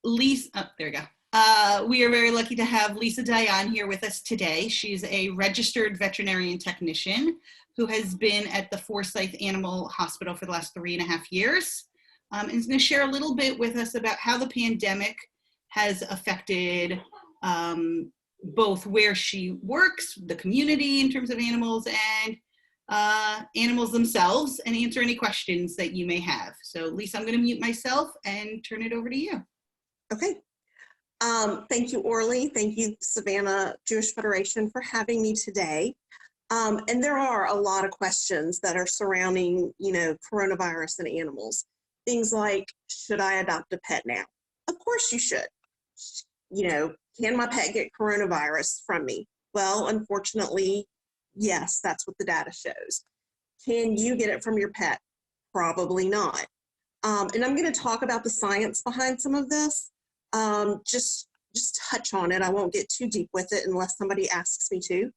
Lisa, oh, there we go. We are very lucky to have Lisa Dayan here with us today. She's a registered veterinarian technician who has been at the Forsyth Animal Hospital for the last 3.5 years. And is going to share a little bit with us about how the pandemic has affected both where she works, the community in terms of animals, and animals themselves, and answer any questions that you may have. So Lisa, I'm going to mute myself and turn it over to you. Okay. Thank you, Orly. Thank you, Savannah Jewish Federation, for having me today. And there are a lot of questions that are surrounding, coronavirus and animals. Things like, should I adopt a pet now? Of course you should. Can my pet get coronavirus from me? Well, unfortunately, yes, that's what the data shows. Can you get it from your pet? Probably not. And I'm going to talk about the science behind some of this. Just touch on it. I won't get too deep with it unless somebody asks me to.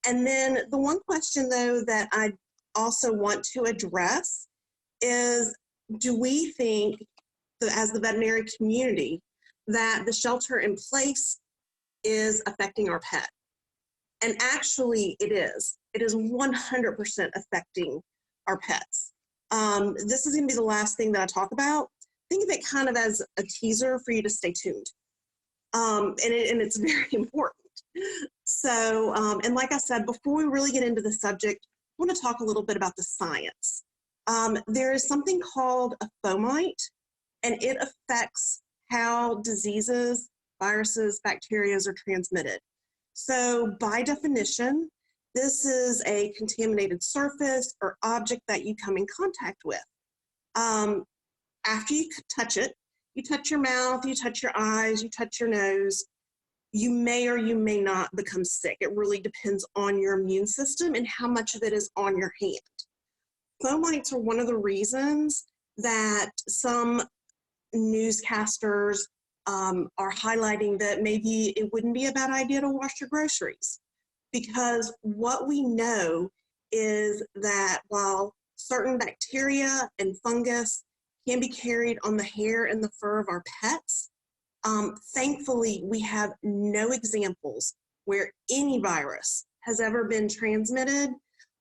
And then the one question, though, that I also want to address is, do we think, as the veterinary community, that the shelter in place is affecting our pet? And actually, it is. It is 100% affecting our pets. This is going to be the last thing that I talk about. Think of it kind of as a teaser for you to stay tuned. And it's very important. So, and like I said, before we really get into the subject, I want to talk a little bit about the science. There is something called a fomite, and it affects how diseases, viruses, bacteria are transmitted. So by definition, this is a contaminated surface or object that you come in contact with. After you touch it, you touch your mouth, you touch your eyes, you touch your nose, you may or you may not become sick. It really depends on your immune system and how much of it is on your hand. Fomites are one of the reasons that some newscasters are highlighting that maybe it wouldn't be a bad idea to wash your groceries. Because what we know is that while certain bacteria and fungus can be carried on the hair and the fur of our pets, thankfully, we have no examples where any virus has ever been transmitted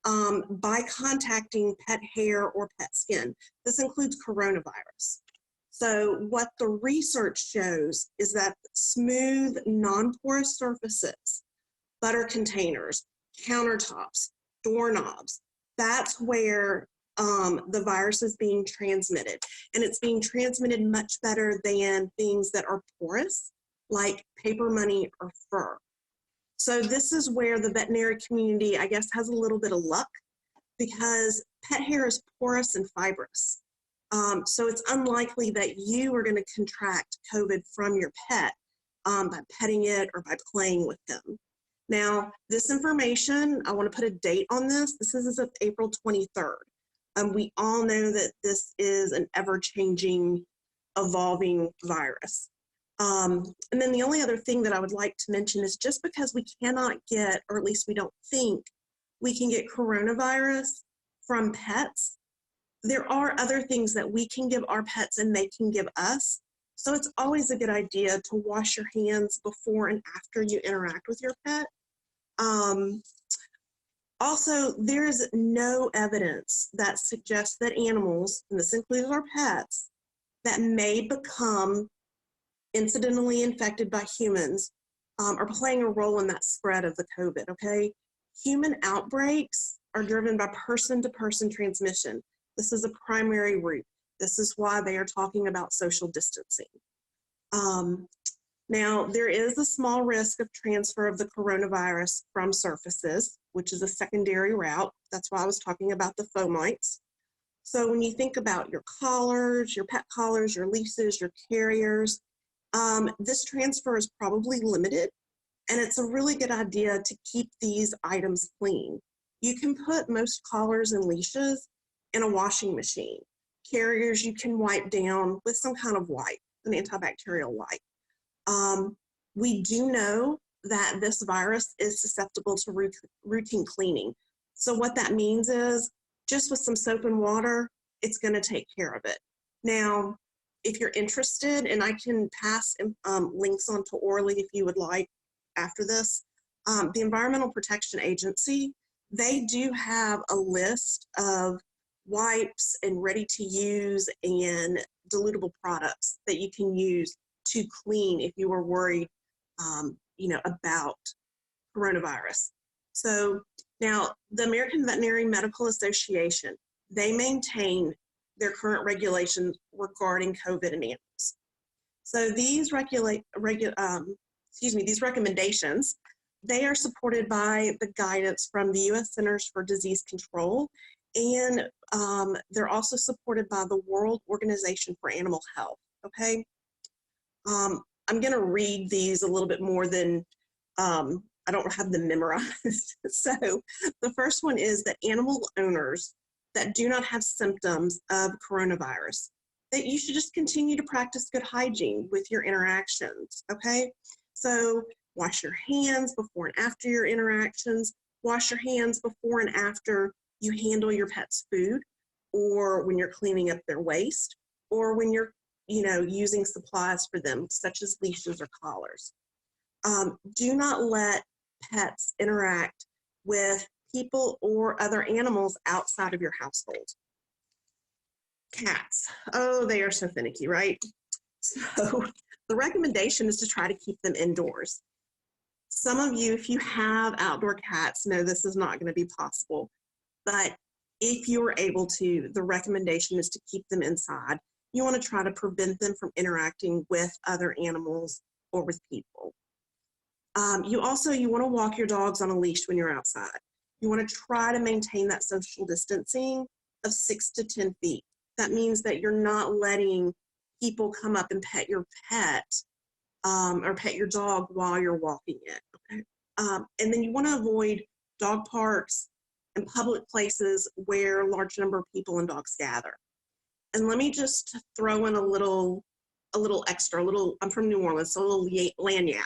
by contacting pet hair or pet skin. This includes coronavirus. So what the research shows is that smooth, non-porous surfaces, butter containers, countertops, doorknobs, that's where the virus is being transmitted. And it's being transmitted much better than things that are porous, like paper money or fur. So this is where the veterinary community, I guess, has a little bit of luck, because pet hair is porous and fibrous. So it's unlikely that you are going to contract COVID from your pet by petting it or by playing with them. Now, this information, I want to put a date on this. This is as of April 23rd. We all know that this is an ever-changing, evolving virus. And then the only other thing that I would like to mention is, just because we cannot get, or at least we don't think we can get coronavirus from pets, there are other things that we can give our pets and they can give us. So it's always a good idea to wash your hands before and after you interact with your pet. Also, there is no evidence that suggests that animals, and this includes our pets, that may become incidentally infected by humans are playing a role in that spread of the COVID, okay? Human outbreaks are driven by person-to-person transmission. This is a primary route. This is why they are talking about social distancing. Now, there is a small risk of transfer of the coronavirus from surfaces, which is a secondary route. That's why I was talking about the fomites. So when you think about your collars, your pet collars, your leashes, your carriers, this transfer is probably limited, and it's a really good idea to keep these items clean. You can put most collars and leashes in a washing machine. Carriers you can wipe down with some kind of wipe, an antibacterial wipe. We do know that this virus is susceptible to routine cleaning. So what that means is, just with some soap and water, it's going to take care of it. Now, if you're interested, and I can pass links on to Orly if you would like after this, the Environmental Protection Agency, they do have a list of wipes and ready-to-use and dilutable products that you can use to clean if you are worried, about coronavirus. So now the American Veterinary Medical Association, they maintain their current regulations regarding COVID in animals. So these these recommendations, they are supported by the guidance from the U.S. Centers for Disease Control, and they're also supported by the World Organization for Animal Health, okay? I'm gonna read these a little bit more than, I don't have them memorized. So the first one is that animal owners that do not have symptoms of coronavirus, that you should just continue to practice good hygiene with your interactions, okay? So wash your hands before and after your interactions. Wash your hands before and after you handle your pet's food, or when you're cleaning up their waste, or when you're, using supplies for them, such as leashes or collars. Do not let pets interact with people or other animals outside of your household. Cats, oh, they are so finicky, right? So the recommendation is to try to keep them indoors. Some of you, if you have outdoor cats, know this is not going to be possible. But if you are able to, the recommendation is to keep them inside. You want to try to prevent them from interacting with other animals or with people. You want to walk your dogs on a leash when you're outside. You want to try to maintain that social distancing of 6 to 10 feet. That means that you're not letting people come up and pet your pet or pet your dog while you're walking it. Okay? And then you want to avoid dog parks and public places where a large number of people and dogs gather. And let me just throw in a little extra, I'm from New Orleans, so a little lagniappe.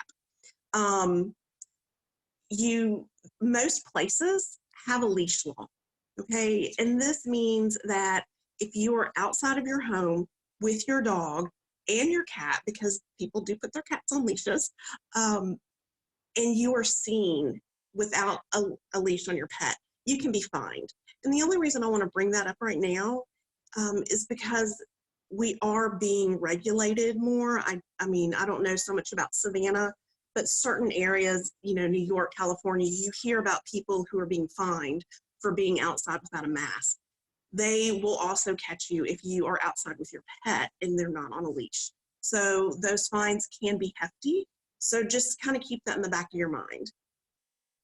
Most places have a leash law, okay? And this means that if you are outside of your home with your dog and your cat, because people do put their cats on leashes, and you are seen without a leash on your pet, you can be fined. And the only reason I want to bring that up right now is because we are being regulated more. I don't know so much about Savannah, but certain areas, New York, California, you hear about people who are being fined for being outside without a mask. They will also catch you if you are outside with your pet and they're not on a leash. So those fines can be hefty. So just kind of keep that in the back of your mind.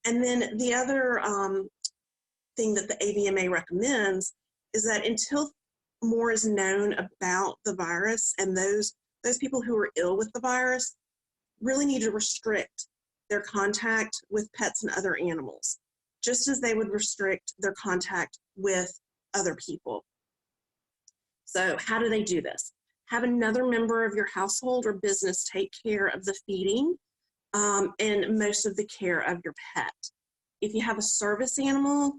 And then the other thing that the AVMA recommends is that until more is known about the virus, and those people who are ill with the virus really need to restrict their contact with pets and other animals, just as they would restrict their contact with other people. So how do they do this? Have another member of your household or business take care of the feeding and most of the care of your pet. If you have a service animal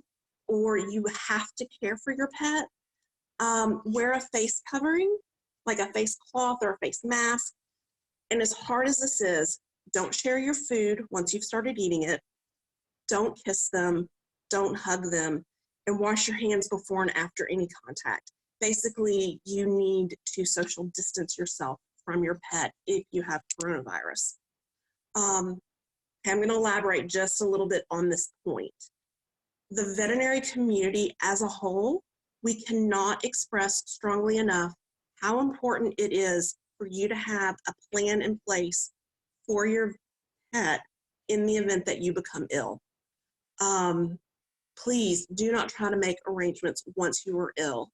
or you have to care for your pet, wear a face covering, like a face cloth or a face mask. And as hard as this is, don't share your food once you've started eating it. Don't kiss them, don't hug them, and wash your hands before and after any contact. Basically, you need to social distance yourself from your pet if you have coronavirus. I'm going to elaborate just a little bit on this point. The veterinary community as a whole, we cannot express strongly enough how important it is for you to have a plan in place for your pet in the event that you become ill. Please do not try to make arrangements once you are ill.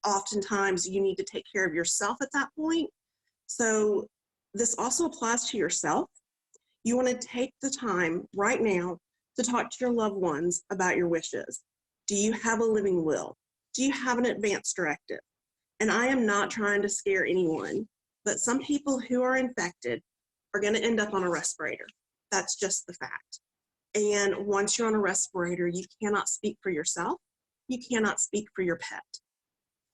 Oftentimes you need to take care of yourself at that point. So this also applies to yourself. You want to take the time right now to talk to your loved ones about your wishes. Do you have a living will? Do you have an advance directive? And I am not trying to scare anyone, but some people who are infected are going to end up on a respirator. That's just the fact. And once you're on a respirator, you cannot speak for yourself. You cannot speak for your pet.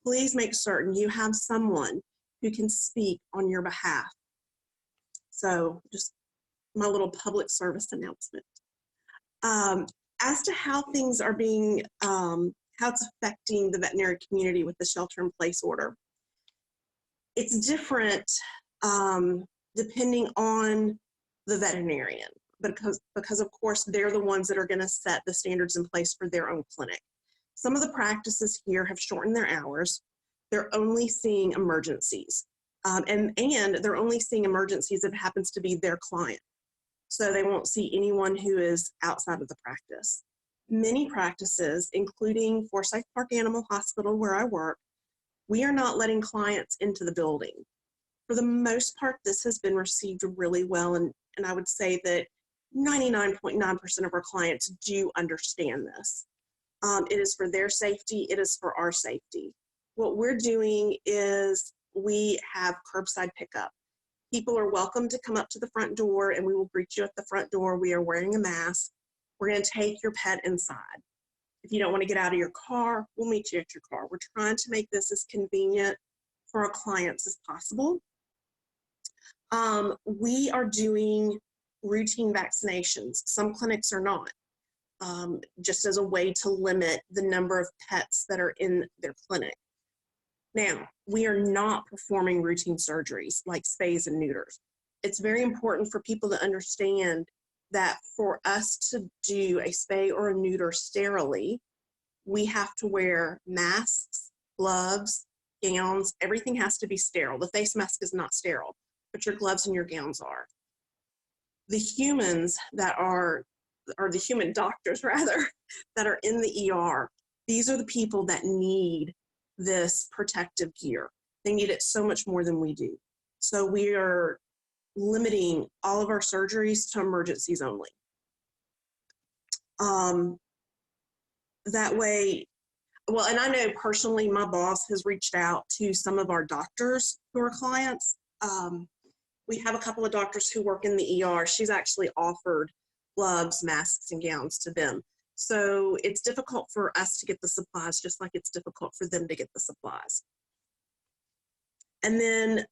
Please make certain you have someone who can speak on your behalf. So just my little public service announcement. As to how things are being, how it's affecting the veterinary community with the shelter-in-place order, it's different depending on the veterinarian, because of course they're the ones that are going to set the standards in place for their own clinic. Some of the practices here have shortened their hours. They're only seeing emergencies, and they're only seeing emergencies if it happens to be their client. So they won't see anyone who is outside of the practice. Many practices, including Forsyth Park Animal Hospital where I work, we are not letting clients into the building. For the most part, this has been received really well, and I would say that 99.9% of our clients do understand this. It is for their safety, it is for our safety. What we're doing is we have curbside pickup. People are welcome to come up to the front door and we will greet you at the front door. We are wearing a mask. We're going to take your pet inside. If you don't want to get out of your car, we'll meet you at your car. We're trying to make this as convenient for our clients as possible. We are doing routine vaccinations. Some clinics are not, just as a way to limit the number of pets that are in their clinic. Now, we are not performing routine surgeries like spays and neuters. It's very important for people to understand that for us to do a spay or a neuter sterilely, we have to wear masks, gloves, gowns. Everything has to be sterile. The face mask is not sterile, but your gloves and your gowns are. The humans that are, or the human doctors rather, that are in the ER, these are the people that need this protective gear. They need it so much more than we do. So we are limiting all of our surgeries to emergencies only. That way, well, and I know personally my boss has reached out to some of our doctors who are clients. We have a couple of doctors who work in the ER. She's actually offered gloves, masks, and gowns to them. So it's difficult for us to get the supplies, just like it's difficult for them to get the supplies. And then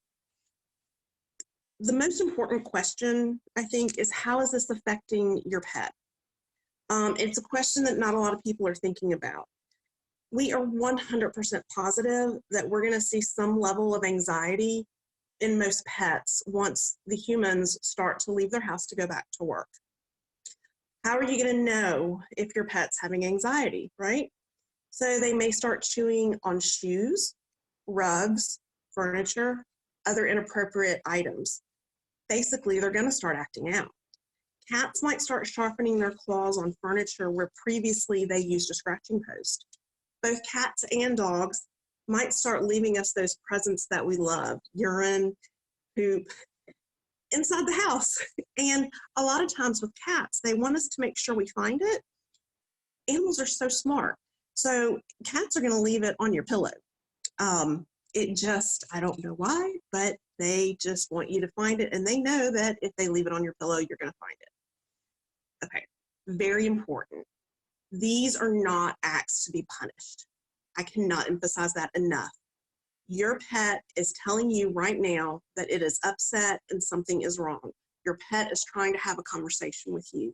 the most important question, I think, is how is this affecting your pet? It's a question that not a lot of people are thinking about. We are 100% positive that we're going to see some level of anxiety in most pets once the humans start to leave their house to go back to work. How are you going to know if your pet's having anxiety, right? So they may start chewing on shoes, rugs, furniture, other inappropriate items. Basically, they're going to start acting out. Cats might start sharpening their claws on furniture where previously they used a scratching post. Both cats and dogs might start leaving us those presents that we love, urine, poop, inside the house. And a lot of times with cats, they want us to make sure we find it. Animals are so smart. So cats are going to leave it on your pillow. It just, I don't know why, but they just want you to find it. And they know that if they leave it on your pillow, you're going to find it. Okay, very important. These are not acts to be punished. I cannot emphasize that enough. Your pet is telling you right now that it is upset and something is wrong. Your pet is trying to have a conversation with you.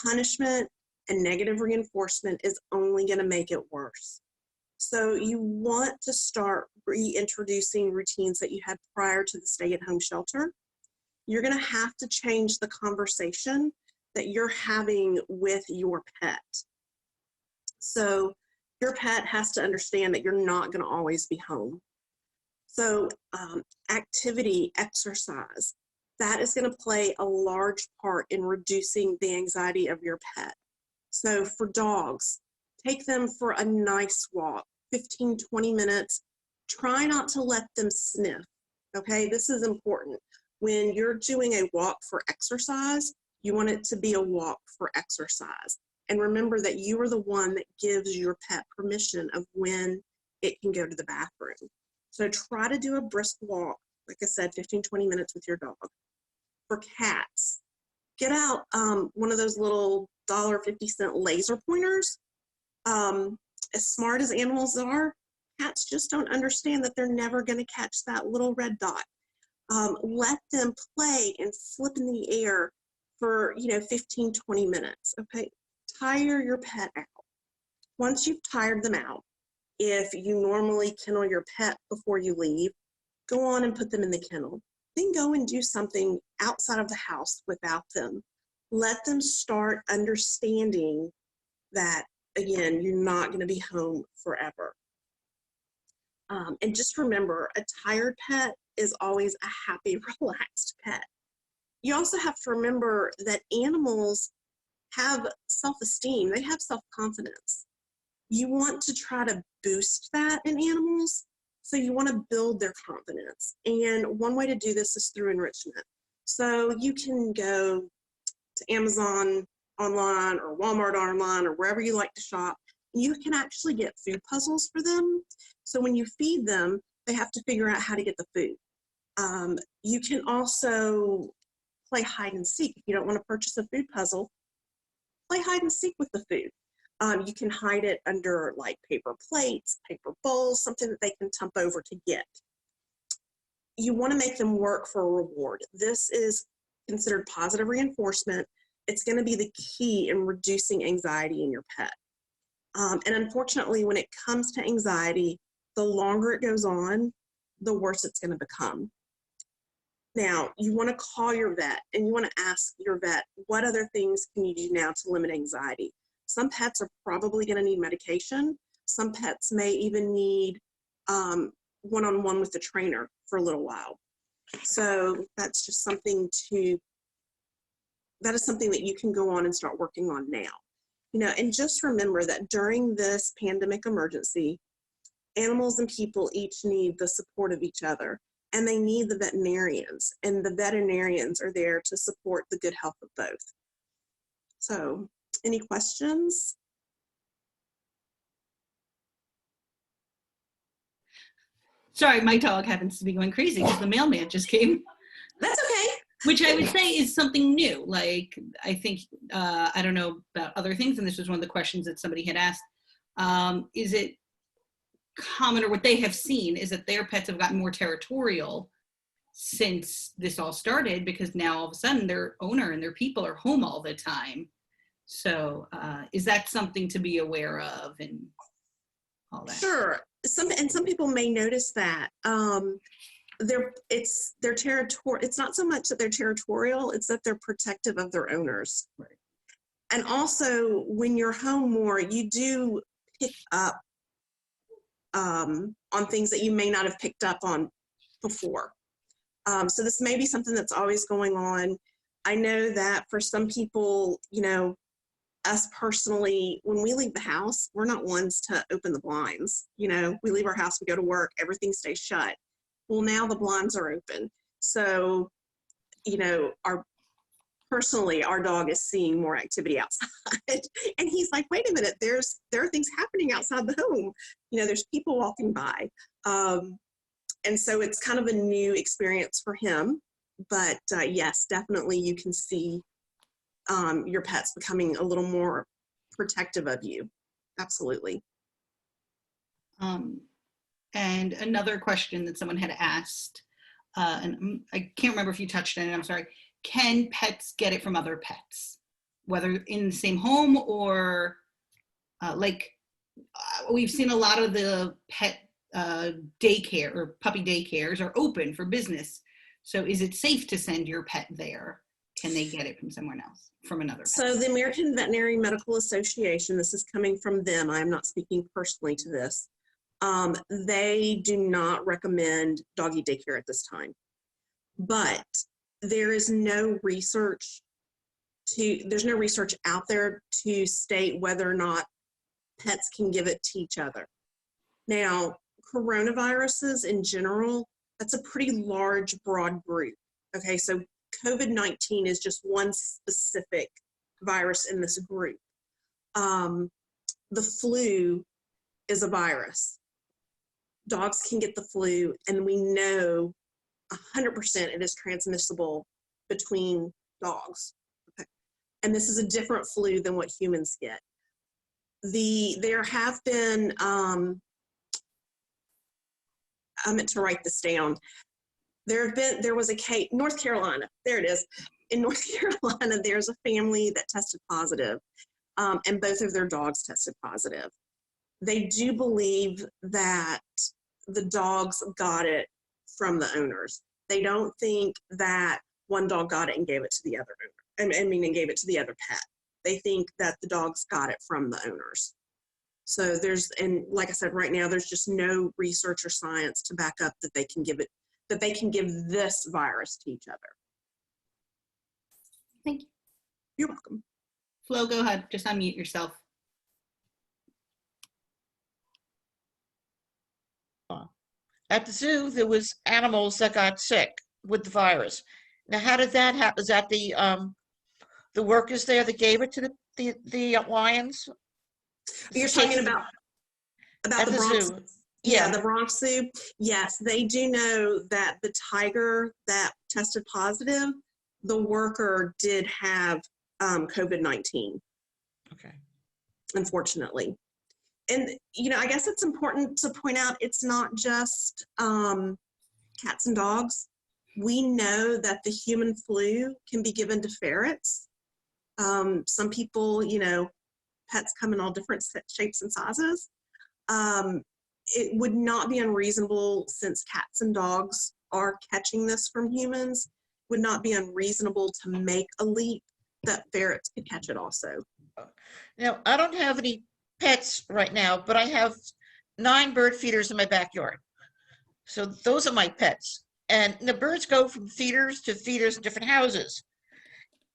Punishment and negative reinforcement is only going to make it worse. So you want to start reintroducing routines that you had prior to the stay-at-home shelter. You're going to have to change the conversation that you're having with your pet. So your pet has to understand that you're not going to always be home. So activity, exercise, that is going to play a large part in reducing the anxiety of your pet. So for dogs, take them for a nice walk, 15, 20 minutes. Try not to let them sniff, okay? This is important. When you're doing a walk for exercise, you want it to be a walk for exercise. And remember that you are the one that gives your pet permission of when it can go to the bathroom. So try to do a brisk walk, like I said, 15, 20 minutes with your dog. For cats, get out one of those little $1.50 laser pointers. As smart as animals are, Cats just don't understand that they're never going to catch that little red dot. Let them play and flip in the air for, 15, 20 minutes, okay? Tire your pet out. Once you've tired them out, if you normally kennel your pet before you leave, go on and put them in the kennel. Then go and do something outside of the house without them. Let them start understanding that, again, you're not going to be home forever. And just remember, a tired pet is always a happy, relaxed pet. You also have to remember that animals have self-esteem. They have self-confidence. You want to try to boost that in animals, so you want to build their confidence. And one way to do this is through enrichment. So you can go to Amazon online or Walmart online or wherever you like to shop. You can actually get food puzzles for them. So when you feed them, they have to figure out how to get the food. You can also play hide and seek. If you don't want to purchase a food puzzle, play hide and seek with the food. You can hide it under like paper plates, paper bowls, something that they can tump over to get. You want to make them work for a reward. This is considered positive reinforcement. It's going to be the key in reducing anxiety in your pet. And unfortunately, when it comes to anxiety, the longer it goes on, the worse it's going to become. Now, you want to call your vet and you want to ask your vet, what other things can you do now to limit anxiety? Some pets are probably going to need medication. Some pets may even need one-on-one with the trainer for a little while. So that's just something that is something that you can go on and start working on now. And just remember that during this pandemic emergency, animals and people each need the support of each other, and they need the veterinarians, and the veterinarians are there to support the good health of both. So, any questions? Sorry, my dog happens to be going crazy because the mailman just came. That's okay. Which I would say is something new. Like, I think, I don't know about other things, and this was one of the questions that somebody had asked. Is it common, or what they have seen, is that their pets have gotten more territorial since this all started, because now all of a sudden their owner and their people are home all the time. So is that something to be aware of and all that? Sure. Some people may notice that. Their territory. It's not so much that they're territorial, it's that they're protective of their owners. Right. And also, when you're home more, you do pick up on things that you may not have picked up on before. So this may be something that's always going on. I know that for some people, us personally, when we leave the house, we're not ones to open the blinds. We leave our house, we go to work, everything stays shut. Well, now the blinds are open. So, our dog is seeing more activity outside. And he's like, wait a minute, there are things happening outside the home. There's people walking by. And so it's kind of a new experience for him. But yes, definitely you can see your pets becoming a little more protective of you. Absolutely. And another question that someone had asked, and I can't remember if you touched on it, I'm sorry. Can pets get it from other pets, whether in the same home or we've seen a lot of the pet daycare or puppy daycares are open for business. So is it safe to send your pet there? Can they get it from someone else, from another pet? So the American Veterinary Medical Association, this is coming from them, I'm not speaking personally to this, they do not recommend doggy daycare at this time. But there is no research there's no research out there to state whether or not pets can give it to each other. Now, coronaviruses in general, that's a pretty large, broad group. Okay, so COVID-19 is just one specific virus in this group. The flu is a virus. Dogs can get the flu, and we know 100% it is transmissible between dogs. Okay. And this is a different flu than what humans get. There have been I meant to write this down. There was a case, North Carolina, there it is. In North Carolina, there's a family that tested positive, and both of their dogs tested positive. They do believe that the dogs got it from the owners. They don't think that one dog got it and gave it to the other owner. And gave it to the other pet. They think that the dogs got it from the owners. So and like I said, right now, there's just no research or science to back up that they can give this virus to each other. Thank you. You're welcome. Flo, go ahead. Just unmute yourself. At the zoo, there was animals that got sick with the virus. Now, how did that happen? Is that the workers there that gave it to the lions? You're talking about at the the Bronx? zoo. Yeah, the Bronx Zoo. Yes, they do know that the tiger that tested positive, the worker did have COVID-19. Okay. Unfortunately. And, I guess it's important to point out it's not just cats and dogs. We know that the human flu can be given to ferrets. Some people, pets come in all different shapes and sizes. It would not be unreasonable, since cats and dogs are catching this from humans, would not be unreasonable to make a leap that ferrets could catch it also. Now, I don't have any pets right now, but I have 9 bird feeders in my backyard. So those are my pets. And the birds go from feeders to feeders in different houses.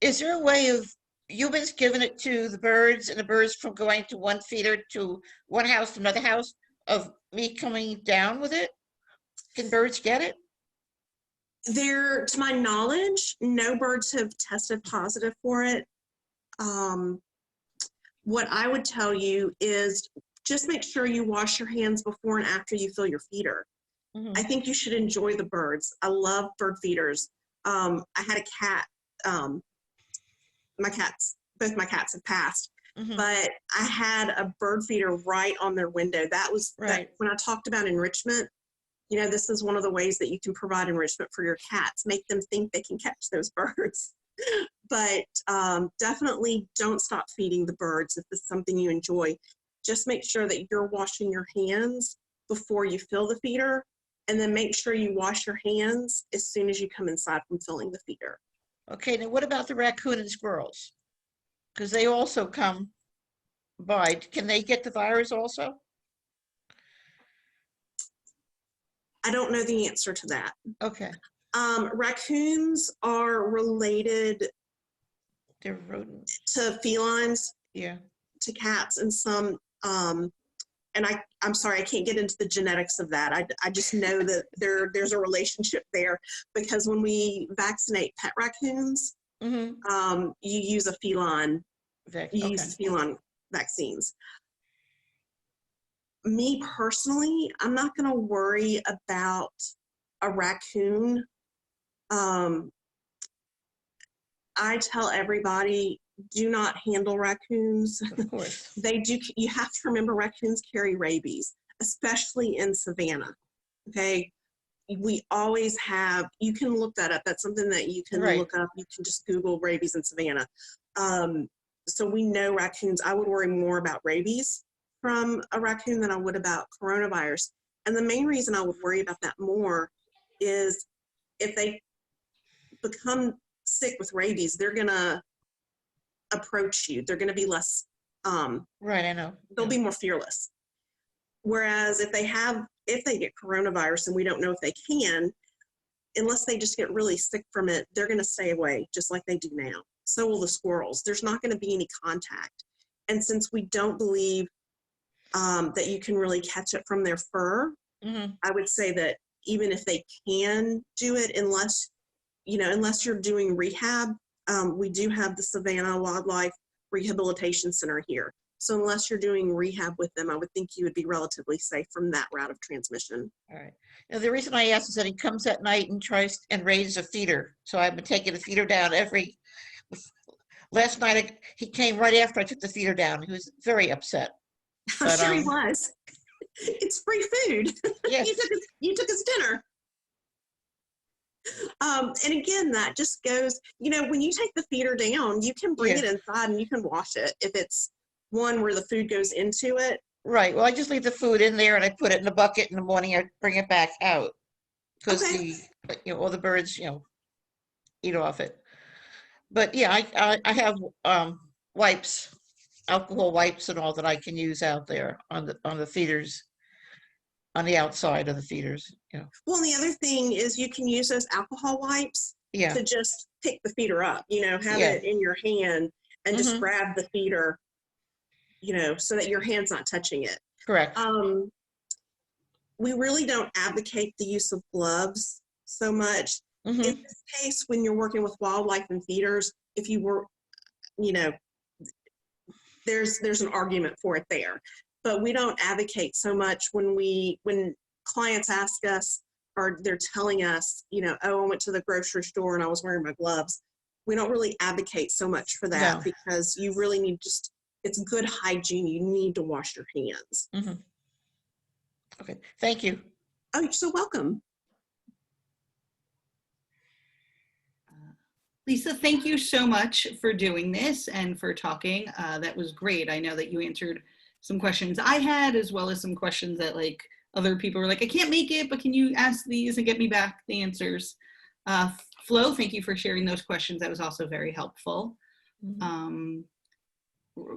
Is there a way of humans giving it to the birds and the birds from going to one feeder to one house to another house, of me coming down with it? Can birds get it? To my knowledge, no birds have tested positive for it. What I would tell you is just make sure you wash your hands before and after you fill your feeder. Mm-hmm. I think you should enjoy the birds. I love bird feeders. I had a cat. Both my cats have passed, Mm-hmm. but I had a bird feeder right on their window. That was Right. when I talked about enrichment. This is one of the ways that you can provide enrichment for your cats. Make them think they can catch those birds. But definitely don't stop feeding the birds if it's something you enjoy. Just make sure that you're washing your hands before you fill the feeder, and then make sure you wash your hands as soon as you come inside from filling the feeder. Okay, now what about the raccoon and squirrels? Because they also come by. Can they get the virus also? I don't know the answer to that. Okay. Raccoons are related They're rodents. to felines, Yeah. to cats, and some, and I'm sorry, I can't get into the genetics of that. I just know that there's a relationship there, because when we vaccinate pet raccoons, Mm-hmm. you use a feline, Okay. feline vaccines. Me personally, I'm not going to worry about a raccoon. I tell everybody, do not handle raccoons. Of course. You have to remember, raccoons carry rabies, especially in Savannah. Okay. We always have, you can look that up. That's something that you can Right. look up. You can just Google rabies in Savannah. So we know raccoons. I would worry more about rabies from a raccoon than I would about coronavirus. And the main reason I would worry about that more is if they become sick with rabies, they're going to approach you. They're going to be less, Right, I know. they'll be more fearless. Whereas if they get coronavirus, and we don't know if they can, unless they just get really sick from it, they're going to stay away just like they do now. So will the squirrels. There's not going to be any contact. And since we don't believe that you can really catch it from their fur, Mm-hmm. I would say that even if they can do it, unless you're doing rehab, we do have the Savannah Wildlife Rehabilitation Center here. So unless you're doing rehab with them, I would think you would be relatively safe from that route of transmission. All right. Now, the reason I asked is that he comes at night and tries and raises a feeder. So I've been taking the feeder down last night he came right after I took the feeder down. He was very upset. I'm But, sure he was. It's free food. Yes. You took his dinner. And again, that just goes, when you take the feeder down, you can bring Yeah. it inside and you can wash it if it's one where the food goes into it. Right. Well, I just leave the food in there and I put it in the bucket in the morning. I bring it back out because Okay. all the birds, eat off it. But yeah, I have wipes, alcohol wipes and all that I can use out there on the feeders, on the outside of the feeders. Well, and the other thing is you can use those alcohol wipes Yeah. to just pick the feeder up, have Yeah. it in your hand and just Mhm. grab the feeder, so that your hand's not touching it. Correct. We really don't advocate the use of gloves so much. Mhm. In this case, when you're working with wildlife and feeders, if you were, there's an argument for it there. But we don't advocate so much when clients ask us or they're telling us, oh, I went to the grocery store and I was wearing my gloves. We don't really advocate so much for that No. because you really need it's good hygiene. You need to wash your hands. Mhm. Okay. Thank you. Oh, you're so welcome. Lisa, thank you so much for doing this and for talking. That was great. I know that you answered some questions I had, as well as some questions that other people were like, I can't make it, but can you ask these and get me back the answers? Flo, thank you for sharing those questions. That was also very helpful.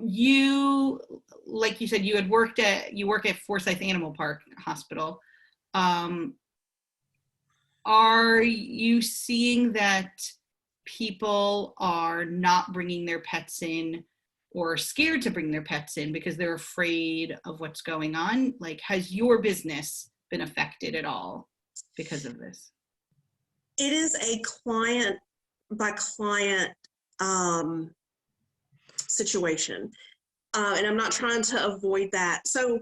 You, like you said, you work at Forsyth Animal Park Hospital. Are you seeing that people are not bringing their pets in or scared to bring their pets in because they're afraid of what's going on? Has your business been affected at all because of this? It is a client by client situation. And I'm not trying to avoid that. So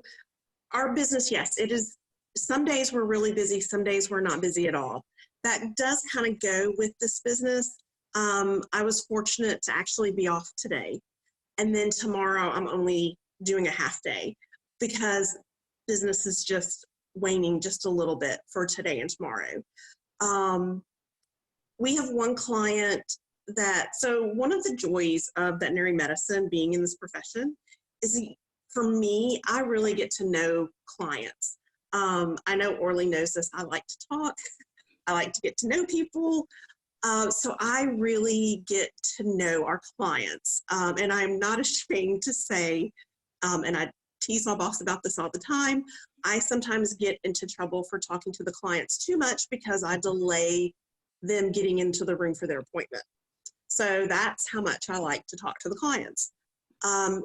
our business, yes, it is. Some days we're really busy. Some days we're not busy at all. That does kind of go with this business. I was fortunate to actually be off today. And then tomorrow I'm only doing a half day because business is just waning just a little bit for today and tomorrow. We have one client so one of the joys of veterinary medicine, being in this profession, is for me, I really get to know clients. I know Orly knows this. I like to talk. I like to get to know people. So I really get to know our clients. And I'm not ashamed to say, and I tease my boss about this all the time, I sometimes get into trouble for talking to the clients too much because I delay them getting into the room for their appointment. So that's how much I like to talk to the clients.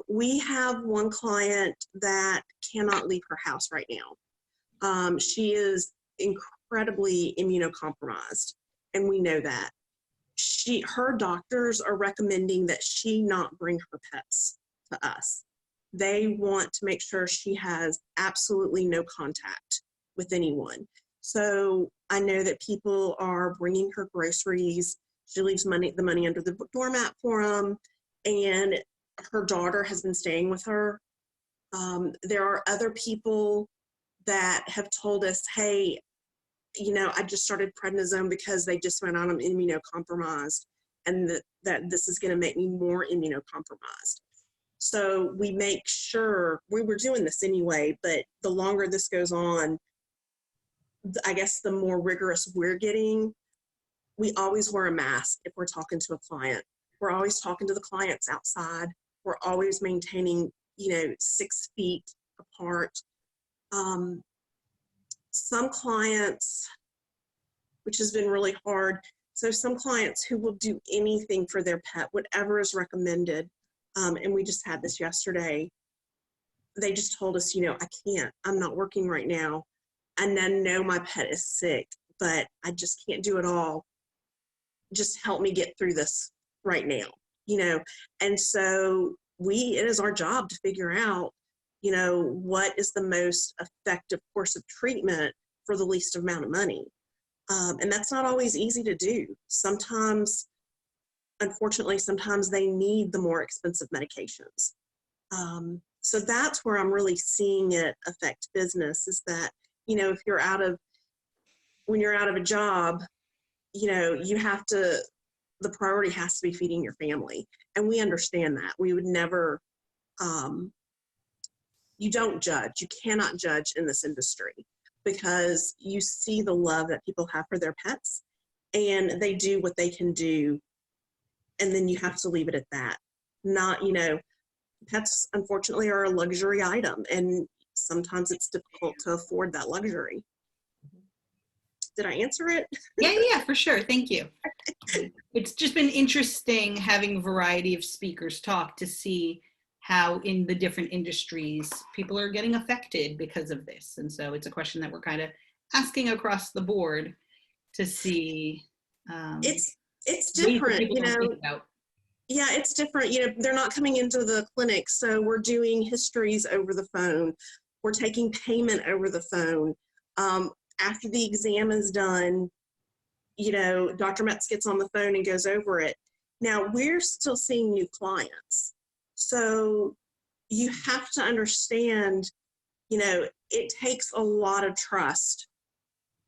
We have one client that cannot leave her house right now. She is incredibly immunocompromised, and we know that. Her doctors are recommending that she not bring her pets to us. They want to make sure she has absolutely no contact with anyone. So I know that people are bringing her groceries. She leaves the money under the doormat for them, and her daughter has been staying with her. There are other people that have told us, hey, I just started prednisone because they just went on, I'm immunocompromised, and that this is going to make me more immunocompromised. So we make sure, we were doing this anyway, but the longer this goes on, I guess the more rigorous we're getting. We always wear a mask if we're talking to a client. We're always talking to the clients outside. We're always maintaining, 6 feet apart. Some clients, which has been really hard, so some clients who will do anything for their pet, whatever is recommended, and we just had this yesterday, they just told us, I can't, I'm not working right now, and I know my pet is sick, but I just can't do it all. Just help me get through this right now, and so it is our job to figure out, what is the most effective course of treatment for the least amount of money. And that's not always easy to do. Sometimes, unfortunately, sometimes they need the more expensive medications. So that's where I'm really seeing it affect business, is that, if when you're out of a job, you have to, the priority has to be feeding your family. And we understand that. We would never, you don't judge. You cannot judge in this industry, because you see the love that people have for their pets, and they do what they can do. And then you have to leave it at that. Not, pets unfortunately are a luxury item, and sometimes it's difficult to afford that luxury. Did I answer it? Yeah, for sure. Thank you. It's just been interesting having a variety of speakers talk to see how in the different industries people are getting affected because of this. And so it's a question that we're kind of asking across the board to see. It's ways that different, people don't think about. Yeah, it's different. They're not coming into the clinic, so we're doing histories over the phone. We're taking payment over the phone. After the exam is done, Dr. Metz gets on the phone and goes over it. Now, we're still seeing new clients. So you have to understand, it takes a lot of trust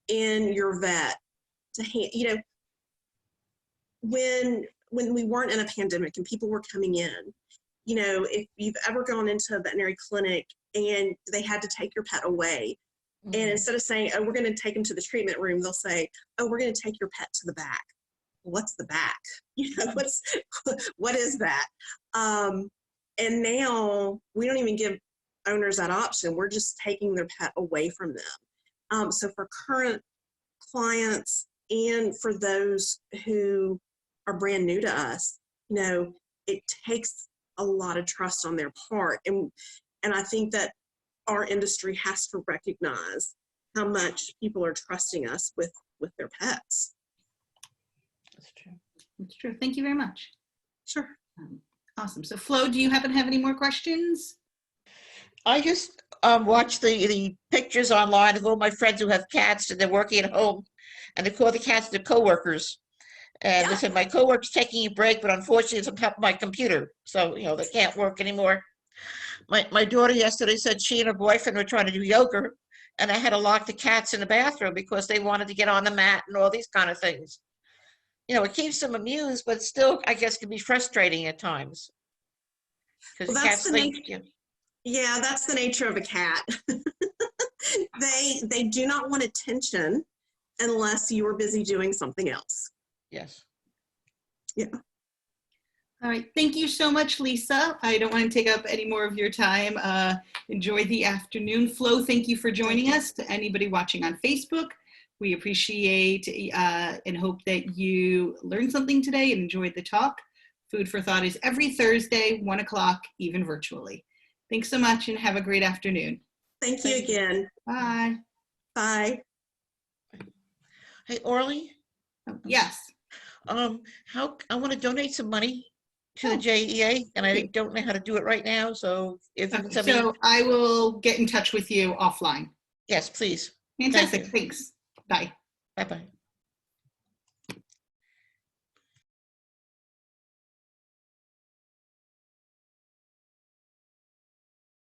in your vet to, when we weren't in a pandemic and people were coming in, if you've ever gone into a veterinary clinic and they had to take your pet away, and instead of saying, oh, we're going to take them to the treatment room, they'll say, oh, we're going to take your pet to the back. What's the back? What is that? And now we don't even give owners that option. We're just taking their pet away from them. So for current clients and for those who are brand new to us, it takes a lot of trust on their part. And I think that our industry has to recognize how much people are trusting us with their pets. That's true. That's true. Thank you very much. Sure. Awesome. So Flo, do you happen to have any more questions? I just watched the pictures online of all my friends who have cats and they're working at home, and they call the cats their coworkers. And they said, my coworker's taking a break, but unfortunately it's on top of my computer. So, they can't work anymore. My daughter yesterday said she and her boyfriend were trying to do yoga, and I had to lock the cats in the bathroom because they wanted to get on the mat and all these kind of things. It keeps them amused, but still, I guess, can be frustrating at times. Because Well, cats think, yeah, that's the nature of a cat. They do not want attention unless you are busy doing something else. yes. Yeah. All right. Thank you so much, Lisa. I don't want to take up any more of your time. Enjoy the afternoon. Flo, thank you for joining us. To anybody watching on Facebook, we appreciate and hope that you learned something today and enjoyed the talk. Food for Thought is every Thursday, 1 o'clock, even virtually. Thanks so much and have a great afternoon. Thank you again. Bye. Bye. Hey, Orly, Yes. how I want to donate some money to the JEA, and I don't know how to do it right now. So if you can tell me. So I will get in touch with you offline. Yes, please. Fantastic. Thanks. Bye. Bye-bye.